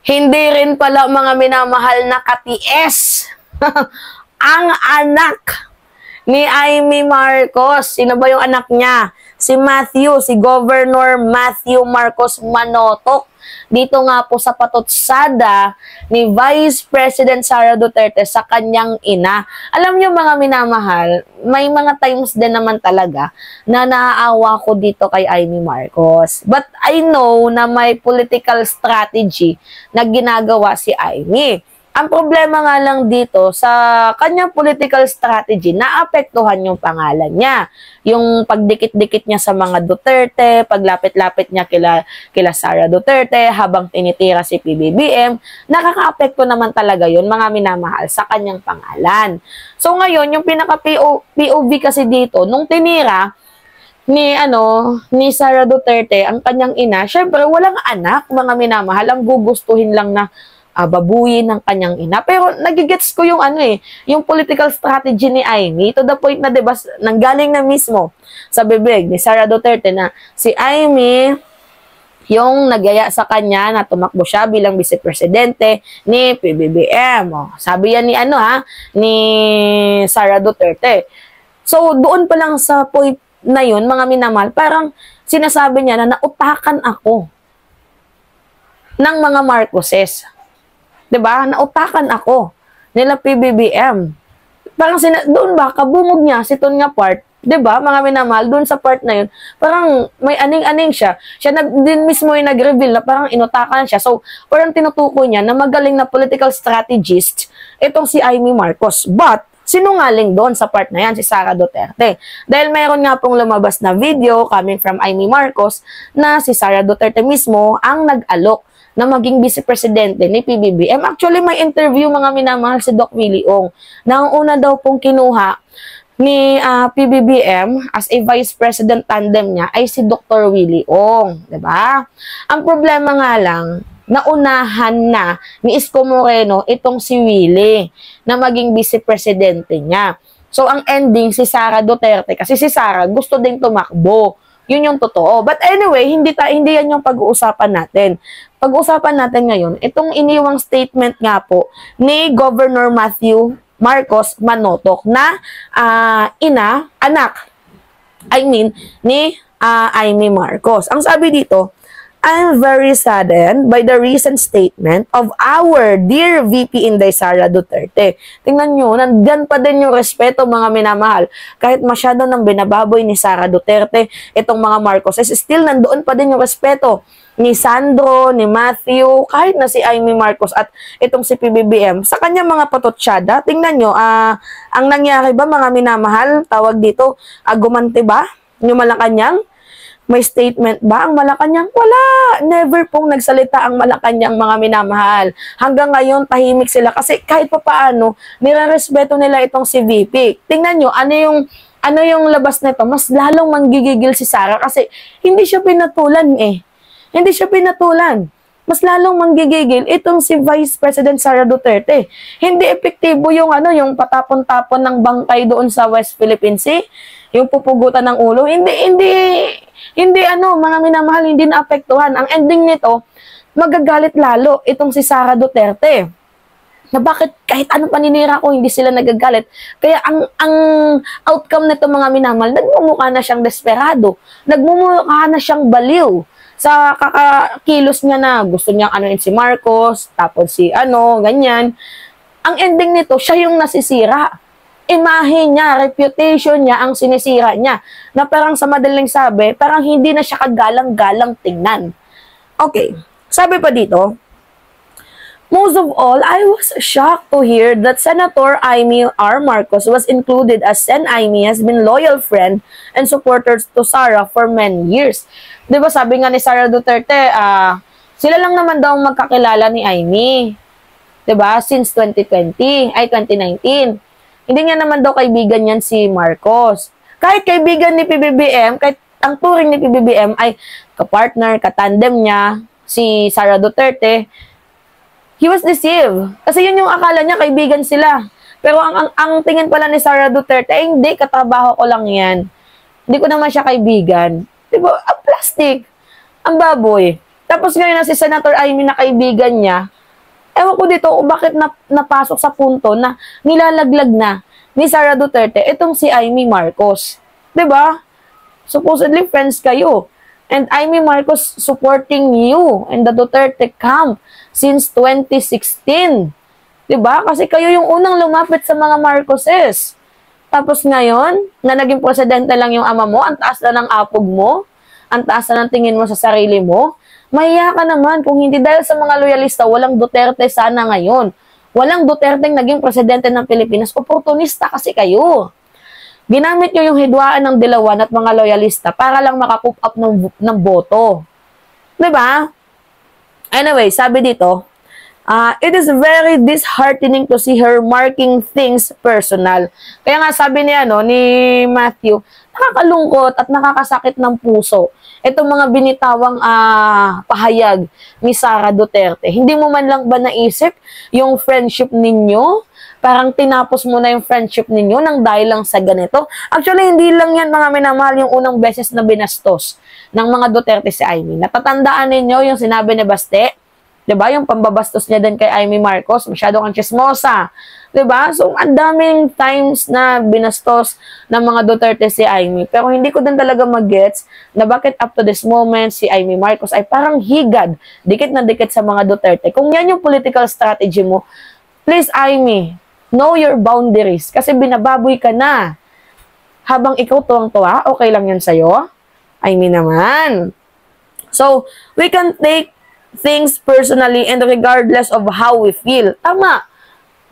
Hindi rin pala mga minamahal na katiis ang anak ni Amy Marcos. Sino ba yung anak niya? Si Matthew, si Governor Matthew Marcos Manotoc. Dito nga po sa patutsada ni Vice President Sara Duterte sa kanyang ina. Alam niyo mga minamahal, may mga times din naman talaga na naaawa ko dito kay Amy Marcos. But I know na may political strategy na ginagawa si Amy. Ang problema nga lang dito, sa kanyang political strategy, naapektuhan yung pangalan niya. Yung pagdikit-dikit niya sa mga Duterte, paglapit-lapit niya kila Sara Duterte, habang tinitira si PBBM, nakakaapekto naman talaga yun, mga minamahal, sa kanyang pangalan. So ngayon, yung pinaka-POV kasi dito, nung tinira ni Sara Duterte, ang kanyang ina, syempre walang anak, mga minamahal, ang gugustuhin lang na babuyin ng kanyang ina. Pero nagigets ko yung yung political strategy ni Amy to the point na 'di ba nanggaling na mismo sa bibig ni Sara Duterte na si Amy yung nagyaya sa kanya na tumakbo siya bilang vice-presidente ni PBBM. Sabi yan ni Sara Duterte. So doon pa lang sa point na yun, mga minamahal, parang sinasabi niya na nautakan ako ng mga Marcoses. 'Di ba? Nautakan ako nila PBBM. Parang doon ba kabungog niya si Ton nga part, 'di ba? Mga minamahal, doon sa part na 'yun, parang may aning-aning siya. Siya din mismo yung nag-reveal na parang inutakan siya. So, parang tinutukoy niya na magaling na political strategist itong si Amy Marcos. But sinungaling doon sa part na yan si Sara Duterte. Dahil mayroon nga pong lumabas na video coming from Amy Marcos na si Sara Duterte mismo ang nag-alok na maging vice-presidente ni PBBM. Actually, may interview mga minamahal si Doc Willie Ong na ang una daw pong kinuha ni PBBM as a vice-president tandem niya ay si Dr. Willie Ong. Diba? Ang problema nga lang, naunahan na ni Isko Moreno itong si Willie na maging vice-presidente niya. So, ang ending si Sara Duterte, kasi si Sara gusto ding tumakbo. Yun yung totoo. But anyway, hindi yan yung pag-uusapan natin. Pag-uusapan natin ngayon, itong iniwang statement nga po ni Governor Matthew Marcos Manotoc na ni Amy Marcos. Ang sabi dito, I'm very saddened by the recent statement of our dear VP Inday Sara Duterte. Tingnan nyo, nandyan pa din yung respeto, mga minamahal. Kahit masyado nang binababoy ni Sara Duterte, itong mga Marcoses, still nandoon pa din yung respeto ni Sandro, ni Matthew, kahit na si Amy Marcos at itong si PBBM. Sa kanya mga patotsyada, tingnan nyo, ang nangyari ba, mga minamahal, tawag dito, gumante ba yung Malacanang? May statement ba ang Malacanang? Wala! Never pong nagsalita ang Malacanang, mga minamahal. Hanggang ngayon, tahimik sila kasi kahit pa paano, nire-respeto nila itong si VP. Tingnan nyo, ano yung labas nito? Mas lalong manggigigil si Sara kasi hindi siya pinatulan Hindi siya pinatulan. Mas lalong manggigigil itong si Vice President Sara Duterte. Hindi epektibo yung patapon-tapon ng bangkay doon sa West Philippine Sea, yung pupugutan ng ulo. Hindi mga minamahal, hindi naapektuhan. Ang ending nito, magagalit lalo itong si Sara Duterte. Na bakit kahit ano paninira ko, hindi sila nagagalit. Kaya ang outcome nito, mga minamahal, nagmumukha na siyang desperado. Nagmumukha na siyang baliw sa kakakilos niya na gusto niyang anuin si Marcos, tapos si ganyan. Ang ending nito, siya yung nasisira. Imahe niya, reputation niya ang sinisira niya. Na parang sa madaling sabi, parang hindi na siya kagalang-galang tingnan. Okay, sabi pa dito, most of all, I was shocked to hear that Senator Amy R. Marcos was included as Sen. Amy has been loyal friend and supporter to Sara for many years. Diba sabi nga ni Sara Duterte, sila lang naman daw magkakilala ni Amy. Diba? Since 2019. Hindi nga naman daw kaibigan yan si Marcos. Kahit kaibigan ni PBBM, kahit ang turing ni PBBM ay kapartner, katandem niya, si Sara Duterte, he was deceived. Kasi yun yung akala niya, kaibigan sila. Pero ang tingin pala ni Sara Duterte, hindi, katrabaho ko lang yan. Hindi ko naman siya kaibigan. Diba, ang plastic, ang baboy. Tapos ngayon na si Senator Amy na kaibigan niya, Ewan ko dito kung bakit napasok sa punto na nilalaglag na ni Sara Duterte itong si Amy Marcos. 'Di ba? Supposedly friends kayo. And Amy Marcos supporting you in the Duterte camp since 2016. 'Di ba? Kasi kayo yung unang lumapit sa mga Marcoses. Tapos ngayon, na naging presidente lang yung ama mo, ang taas na ng apog mo, ang taas na ng tingin mo sa sarili mo, mahiya ka naman kung hindi dahil sa mga loyalista, walang Duterte sana ngayon. Walang Duterte naging presidente ng Pilipinas. Oportunista kasi kayo. Ginamit nyo yung hidwaan ng Dilawan at mga loyalista para lang makakup up ng boto. Diba? Anyway, sabi dito, it is very disheartening to see her marking things personal. Kaya nga sabi ni Matthew, nakakalungkot at nakakasakit ng puso itong mga binitawang pahayag ni Sara Duterte. Hindi mo man lang ba naisip yung friendship ninyo? Parang tinapos mo na yung friendship ninyo nang dahil lang sa ganito. Actually, hindi lang yan mga minamahal yung unang beses na binastos ng mga Duterte si Amy. Natatandaan ninyo yung sinabi ni Baste? 'Di ba? Yung pambabastos niya din kay Amy Marcos, masyado kang chismosa. 'Di ba? So, ang daming times na binastos ng mga Duterte si Amy. Pero hindi ko din talaga mag-gets na bakit up to this moment si Amy Marcos ay parang higad, dikit na dikit sa mga Duterte. Kung yan yung political strategy mo, please Amy, know your boundaries. Kasi binababoy ka na. Habang ikaw tuwang-tuwa, okay lang yan sa'yo? Amy naman. So, we can take things personally and regardless of how we feel. Tama.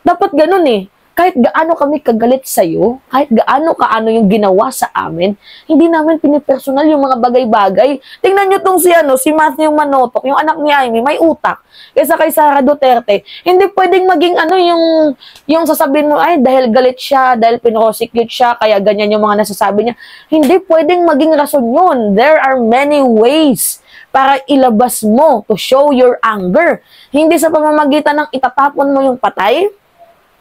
Dapat ganun eh. Kahit gaano kami kagalit sa'yo, kahit gaano yung ginawa sa amin, hindi namin pinipersonal yung mga bagay-bagay. Tingnan nyo tong si Matthew Manotoc, yung anak ni Amy, may utak. Kaysa kay Sara Duterte, hindi pwedeng maging yung sasabihin mo, ay dahil galit siya, dahil pinosecute siya, kaya ganyan yung mga nasasabi niya. Hindi pwedeng maging rason yun. There are many ways para ilabas mo to show your anger. Hindi sa pamamagitan ng itatapon mo yung patay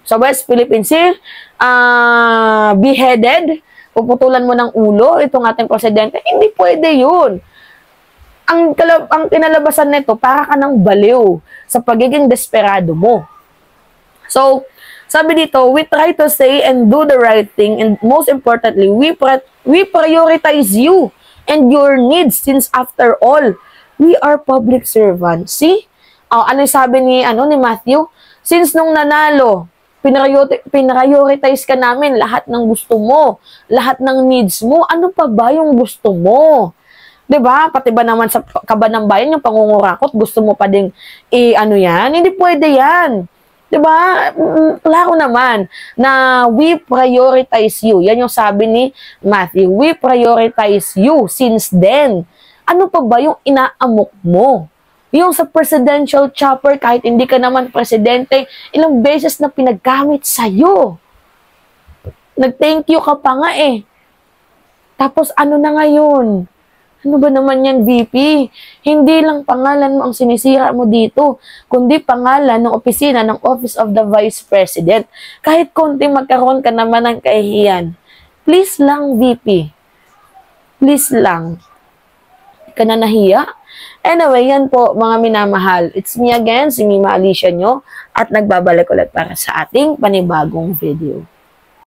sa West Philippine Sea, beheaded, puputulan mo ng ulo itong ating presidente. Hindi pwede yun. Ang kinalabasan nito, para ka ng baliw sa pagiging desperado mo. So, sabi dito, we try to say and do the right thing, and most importantly, we prioritize you and your needs, since after all, we are public servants. See? Ano sabi ni Matthew? Since nung nanalo, pinrioritize ka namin lahat ng gusto mo, lahat ng needs mo. Ano pa ba yung gusto mo? 'Di ba? Pati ba naman sa Kaba ng Bayan, yung pangungurakot, gusto mo pa ding yan? Hindi pwede yan. 'Di ba? Klaro naman na we prioritize you. Yan yung sabi ni Matthew. We prioritize you since then. Ano pa ba yung inaamok mo? Yung sa presidential chopper, kahit hindi ka naman presidente, ilang beses na pinagamit sa'yo. Nag-thank you ka pa nga eh. Tapos ano na ngayon? Ano ba naman yan, VP? Hindi lang pangalan mo ang sinisira mo dito, kundi pangalan ng opisina ng Office of the Vice President. Kahit konting magkaroon ka naman ng kahihiyan. Please lang, VP. Please lang. Ka na nahiya? Anyway, yan po mga minamahal. It's me again, si Mima Alicia nyo, at nagbabalik ulit para sa ating panibagong video.